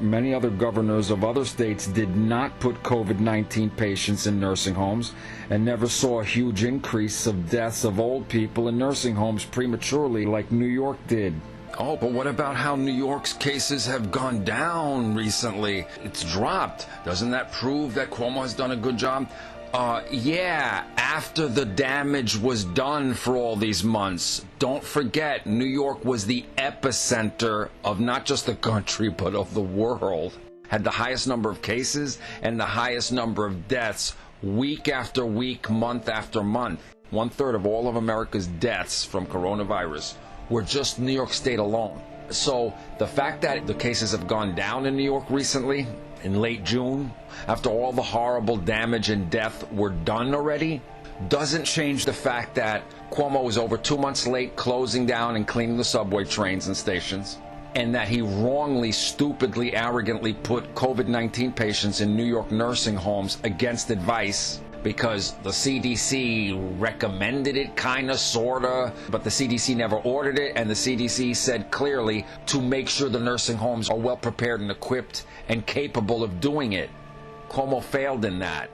Many other governors of other states did not put COVID-19 patients in nursing homes and never saw a huge increase of deaths of old people in nursing homes prematurely like New York did. Oh, but what about how New York's cases have gone down recently? It's dropped. Doesn't that prove that Cuomo has done a good job? Yeah, after the damage was done for all these months. Don't forget, New York was the epicenter of not just the country, but of the world. Had the highest number of cases and the highest number of deaths week after week, month after month. 1/3 of all of America's deaths from coronavirus were just New York State alone. So the fact that the cases have gone down in New York recently, in late June, after all the horrible damage and death were done already, doesn't change the fact that Cuomo was over 2 months late closing down and cleaning the subway trains and stations, and that he wrongly, stupidly, arrogantly put COVID-19 patients in New York nursing homes against advice because the CDC recommended it, kinda, sorta, but the CDC never ordered it, and the CDC said clearly to make sure the nursing homes are well prepared and equipped and capable of doing it. Cuomo failed in that.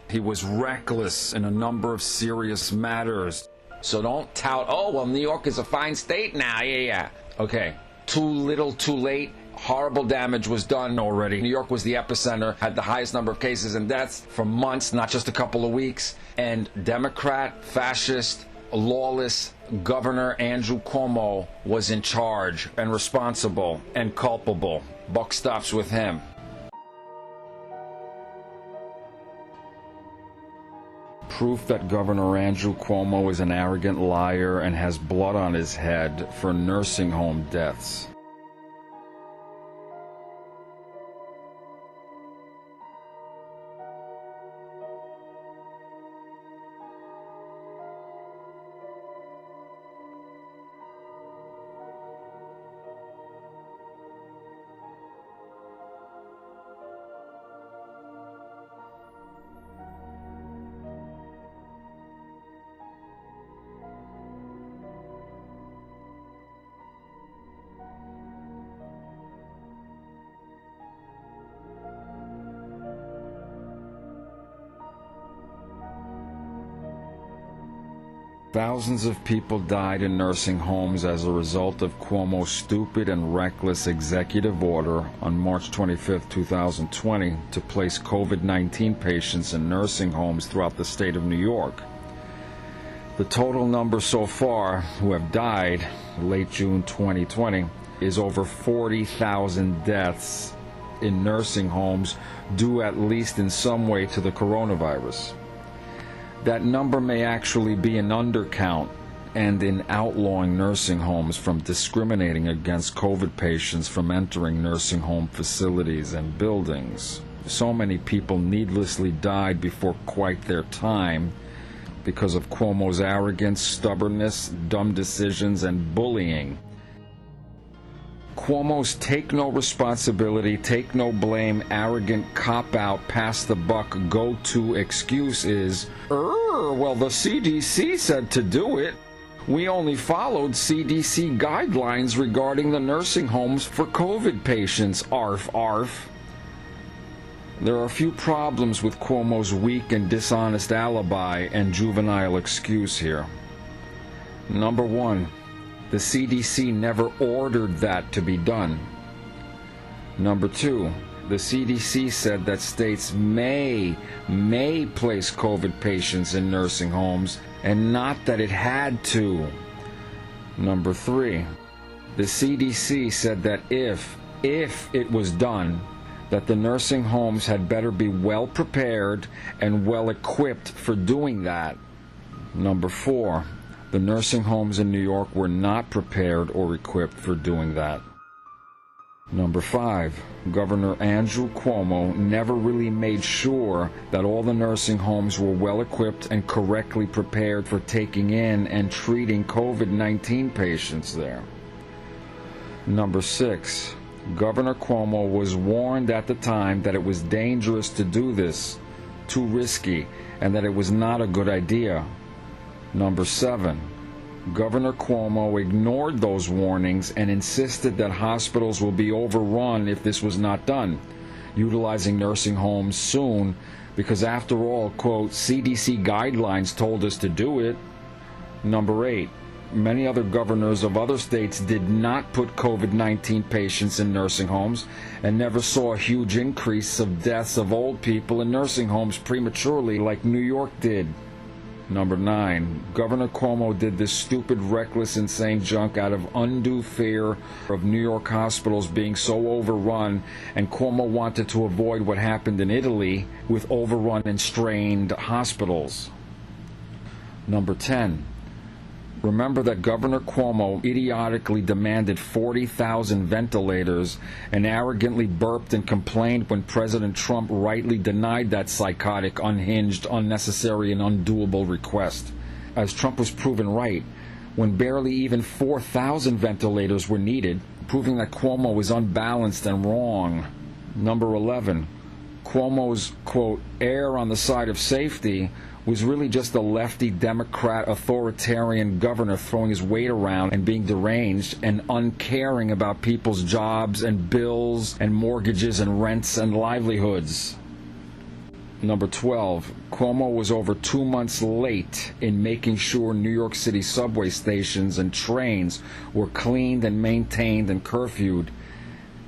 He was reckless in a number of serious matters. So don't tout, oh, well, New York is a fine state now, yeah. Okay, too little, too late. Horrible damage was done already. New York was the epicenter, had the highest number of cases and deaths for months, not just a couple of weeks. And Democrat, fascist, lawless Governor Andrew Cuomo was in charge and responsible and culpable. Buck stops with him. Proof that Governor Andrew Cuomo is an arrogant liar and has blood on his head for nursing home deaths. Thousands of people died in nursing homes as a result of Cuomo's stupid and reckless executive order on March 25, 2020, to place COVID-19 patients in nursing homes throughout the state of New York. The total number so far who have died late June 2020 is over 40,000 deaths in nursing homes due at least in some way to the coronavirus. That number may actually be an undercount, and in outlawing nursing homes from discriminating against COVID patients from entering nursing home facilities and buildings. So many people needlessly died before quite their time because of Cuomo's arrogance, stubbornness, dumb decisions, and bullying. Cuomo's take no responsibility, take no blame, arrogant cop-out, pass the buck, go-to excuse is, well, the CDC said to do it. We only followed CDC guidelines regarding the nursing homes for COVID patients, arf, arf. There are a few problems with Cuomo's weak and dishonest alibi and juvenile excuse here. Number one, the CDC never ordered that to be done. Number two, the CDC said that states may place COVID patients in nursing homes and not that it had to. Number three, the CDC said that if it was done, that the nursing homes had better be well prepared and well equipped for doing that. Number four, the nursing homes in New York were not prepared or equipped for doing that. Number five, Governor Andrew Cuomo never really made sure that all the nursing homes were well equipped and correctly prepared for taking in and treating COVID-19 patients there. Number six, Governor Cuomo was warned at the time that it was dangerous to do this, too risky, and that it was not a good idea. Number seven, Governor Cuomo ignored those warnings and insisted that hospitals will be overrun if this was not done, utilizing nursing homes soon, because after all, quote, CDC guidelines told us to do it. Number 8. Many other governors of other states did not put COVID-19 patients in nursing homes and never saw a huge increase of deaths of old people in nursing homes prematurely like New York did. Number 9. Governor Cuomo did this stupid, reckless, insane junk out of undue fear of New York hospitals being so overrun, and Cuomo wanted to avoid what happened in Italy with overrun and strained hospitals. Number 10. Remember that Governor Cuomo idiotically demanded 40,000 ventilators and arrogantly burped and complained when President Trump rightly denied that psychotic, unhinged, unnecessary, and undoable request. As Trump was proven right, when barely even 4,000 ventilators were needed, proving that Cuomo was unbalanced and wrong. Number 11. Cuomo's, quote, err on the side of safety was really just a lefty Democrat authoritarian governor throwing his weight around and being deranged and uncaring about people's jobs and bills and mortgages and rents and livelihoods. Number 12, Cuomo was over 2 months late in making sure New York City subway stations and trains were cleaned and maintained and curfewed.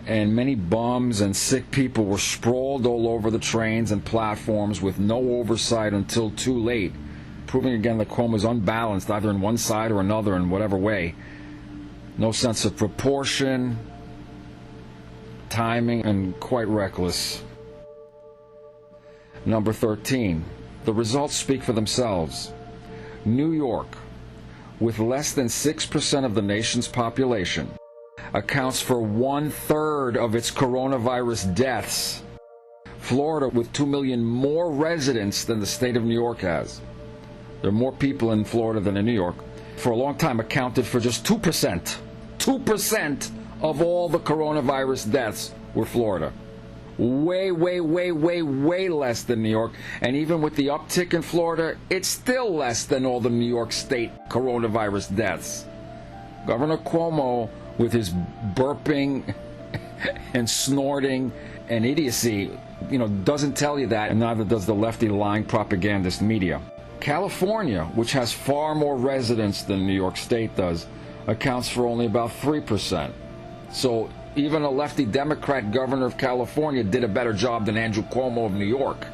And many bums and sick people were sprawled all over the trains and platforms with no oversight until too late, proving again that Cuomo is unbalanced either in one side or another in whatever way. No sense of proportion, timing, and quite reckless. Number 13. The results speak for themselves. New York, with less than 6% of the nation's population, accounts for 1/3 of its coronavirus deaths. Florida, with 2 million more residents than the state of New York has. There are more people in Florida than in New York. For a long time accounted for just 2%. 2% of all the coronavirus deaths were Florida. Way less than New York. And even with the uptick in Florida, it's still less than all the New York State coronavirus deaths. Governor Cuomo, with his burping and snorting and idiocy, doesn't tell you that, and neither does the lefty lying propagandist media. California, which has far more residents than New York State does, accounts for only about 3%. So even a lefty Democrat governor of California did a better job than Andrew Cuomo of New York.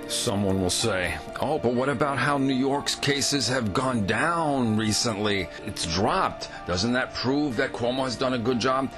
Someone will say, oh, but what about how New York's cases have gone down recently? It's dropped. Doesn't that prove that Cuomo has done a good job?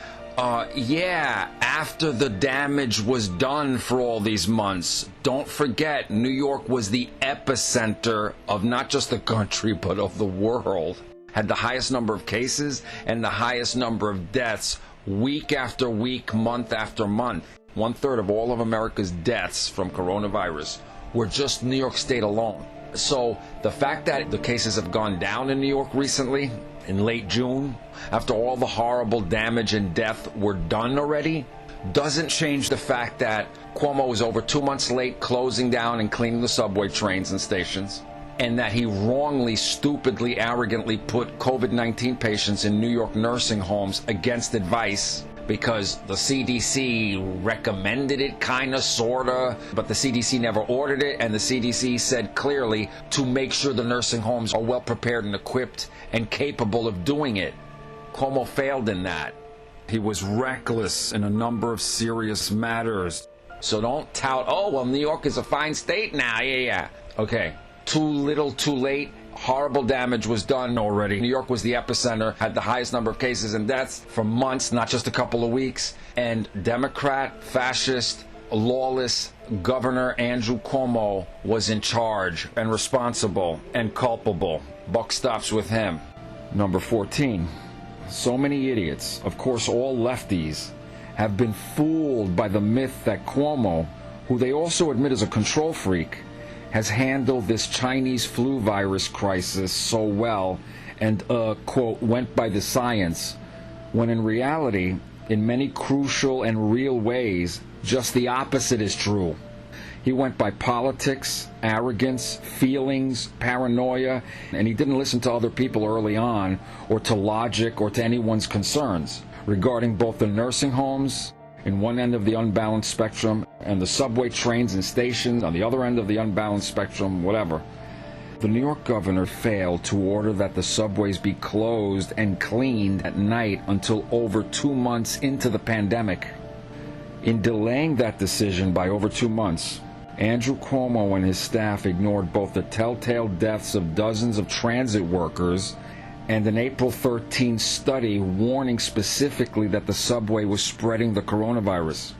Yeah, after the damage was done for all these months. Don't forget, New York was the epicenter of not just the country, but of the world. Had the highest number of cases and the highest number of deaths week after week, month after month. 1/3 of all of America's deaths from coronavirus were just New York State alone. So the fact that the cases have gone down in New York recently, in late June, after all the horrible damage and death were done already, doesn't change the fact that Cuomo was over 2 months late closing down and cleaning the subway trains and stations, and that he wrongly, stupidly, arrogantly put COVID-19 patients in New York nursing homes against advice because the CDC recommended it, kinda, sorta, but the CDC never ordered it, and the CDC said clearly to make sure the nursing homes are well prepared and equipped and capable of doing it. Cuomo failed in that. He was reckless in a number of serious matters. So don't tout, oh, well, New York is a fine state now, yeah. Okay, too little, too late. Horrible damage was done already. New York was the epicenter, had the highest number of cases and deaths for months, not just a couple of weeks. And Democrat, fascist, lawless Governor Andrew Cuomo was in charge and responsible and culpable. Buck stops with him. Number 14. So many idiots, of course all lefties, have been fooled by the myth that Cuomo, who they also admit is a control freak, has handled this Chinese flu virus crisis so well and, quote, went by the science, when in reality, in many crucial and real ways, just the opposite is true. He went by politics, arrogance, feelings, paranoia, and he didn't listen to other people early on, or to logic, or to anyone's concerns regarding both the nursing homes in one end of the unbalanced spectrum and the subway trains and stations on the other end of the unbalanced spectrum, whatever. The New York governor failed to order that the subways be closed and cleaned at night until over 2 months into the pandemic. In delaying that decision by over 2 months, Andrew Cuomo and his staff ignored both the telltale deaths of dozens of transit workers and an April 13 study warning specifically that the subway was spreading the coronavirus.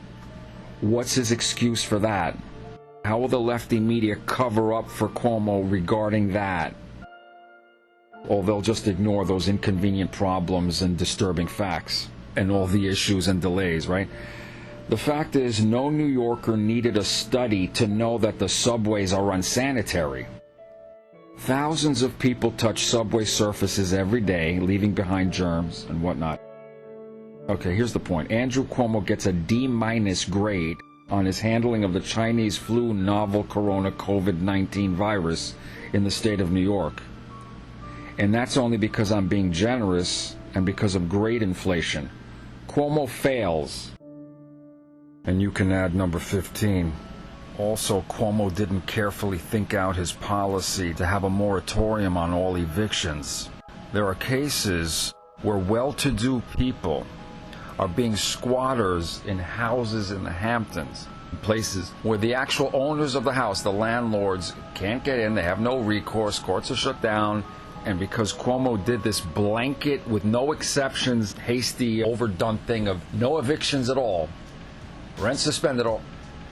What's his excuse for that? How will the lefty media cover up for Cuomo regarding that? Or they'll just ignore those inconvenient problems and disturbing facts and all the issues and delays, right? The fact is, no New Yorker needed a study to know that the subways are unsanitary. Thousands of people touch subway surfaces every day, leaving behind germs and whatnot. Okay, here's the point. Andrew Cuomo gets a D- grade on his handling of the Chinese flu novel corona COVID-19 virus in the state of New York. And that's only because I'm being generous and because of grade inflation. Cuomo fails. And you can add number 15. Also, Cuomo didn't carefully think out his policy to have a moratorium on all evictions. There are cases where well-to-do people are being squatters in houses in the Hamptons, places where the actual owners of the house, the landlords, can't get in, they have no recourse, courts are shut down, and because Cuomo did this blanket with no exceptions, hasty, overdone thing of no evictions at all, rent suspended all,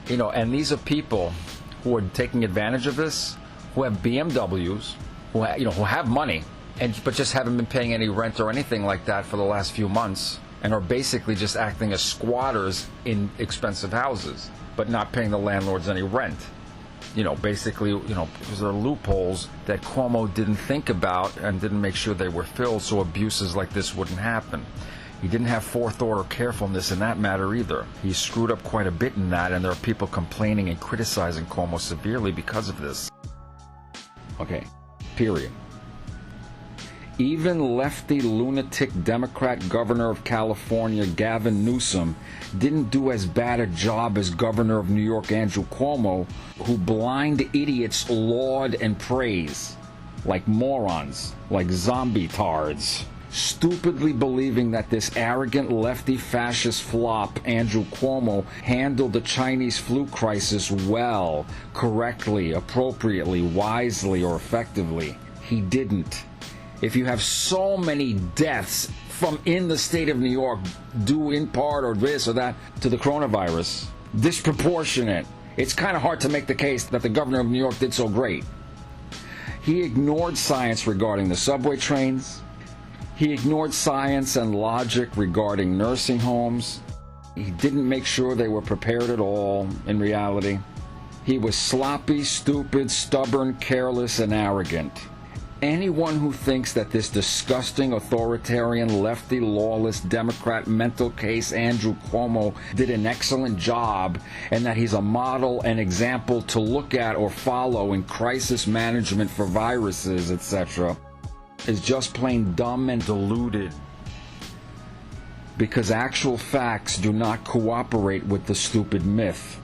and these are people who are taking advantage of this, who have BMWs, who have money, but just haven't been paying any rent or anything like that for the last few months, and are basically just acting as squatters in expensive houses, but not paying the landlords any rent. Basically, because there are loopholes that Cuomo didn't think about and didn't make sure they were filled so abuses like this wouldn't happen. He didn't have forethought or carefulness in that matter either. He screwed up quite a bit in that, and there are people complaining and criticizing Cuomo severely because of this. Okay, period. Even lefty lunatic Democrat governor of California, Gavin Newsom, didn't do as bad a job as governor of New York, Andrew Cuomo, who blind idiots laud and praise, like morons, like zombie tards, stupidly believing that this arrogant lefty fascist flop, Andrew Cuomo, handled the Chinese flu crisis well, correctly, appropriately, wisely, or effectively. He didn't. If you have so many deaths from in the state of New York, due in part or this or that to the coronavirus, disproportionate, it's kind of hard to make the case that the governor of New York did so great. He ignored science regarding the subway trains. He ignored science and logic regarding nursing homes. He didn't make sure they were prepared at all in reality. He was sloppy, stupid, stubborn, careless, and arrogant. Anyone who thinks that this disgusting, authoritarian, lefty, lawless, Democrat mental case Andrew Cuomo did an excellent job and that he's a model and example to look at or follow in crisis management for viruses, etc., is just plain dumb and deluded. Because actual facts do not cooperate with the stupid myth.